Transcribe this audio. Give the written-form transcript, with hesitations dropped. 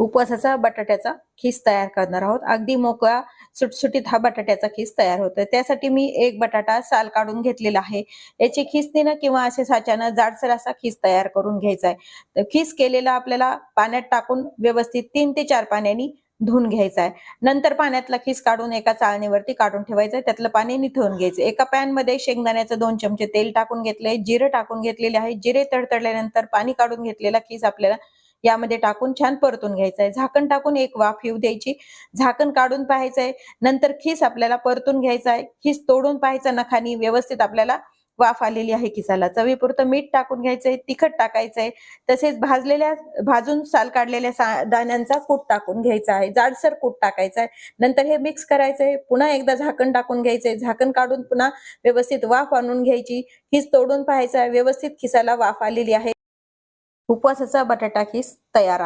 उपवासाचा बटाट्याचा खीस तयार करणार आहोत. अगदी मोकळा सुटसुटीत हा बटाट्याचा खीस तयार होतोय. त्यासाठी मी एक बटाटा साल काढून घेतलेला आहे. याची खिसणीनं किंवा असे साच्यानं जाडसर असा खीस तयार करून घ्यायचा आहे. तर खीस केलेला आपल्याला पाण्यात टाकून व्यवस्थित 3 ते 4 पाण्यानी धुवून घ्यायचा आहे. नंतर पाण्यातला खीस काढून एका चाळणीवरती काढून ठेवायचं आहे. त्यातलं पाणी निथळून घ्यायचं. एका पॅन मध्ये शेंगदाण्याचं 2 चमचे तेल टाकून घेतलंय, जिरं टाकून घेतलेले आहे. जिरे तडतडल्यानंतर पाणी काढून घेतलेला खीस आपल्याला यामध्ये टाकून छान परतून घ्यायचा आहे. झाकण टाकून एक वाफ येऊ द्यायची. झाकण काढून पाहायचंय. नंतर खीस आपल्याला परतून घ्यायचा आहे. खीस तोडून पाहायचं नखानी, व्यवस्थित आपल्याला वाफ आलेली आहे खिसाला. चवीपुरतं मीठ टाकून घ्यायचंय, तिखट टाकायचंय. तसेच भाजून साल काढलेल्या दाण्यांचा कूट टाकून घ्यायचा आहे. जाडसर कूट टाकायचा आहे. नंतर हे मिक्स करायचंय. पुन्हा एकदा झाकण टाकून घ्यायचंय. झाकण काढून पुन्हा व्यवस्थित वाफ आणून घ्यायची. खीस तोडून पाहायचा. व्यवस्थित खिसाला वाफ आलेली आहे. उपवासाचा बटाटा खीस तयार आहे.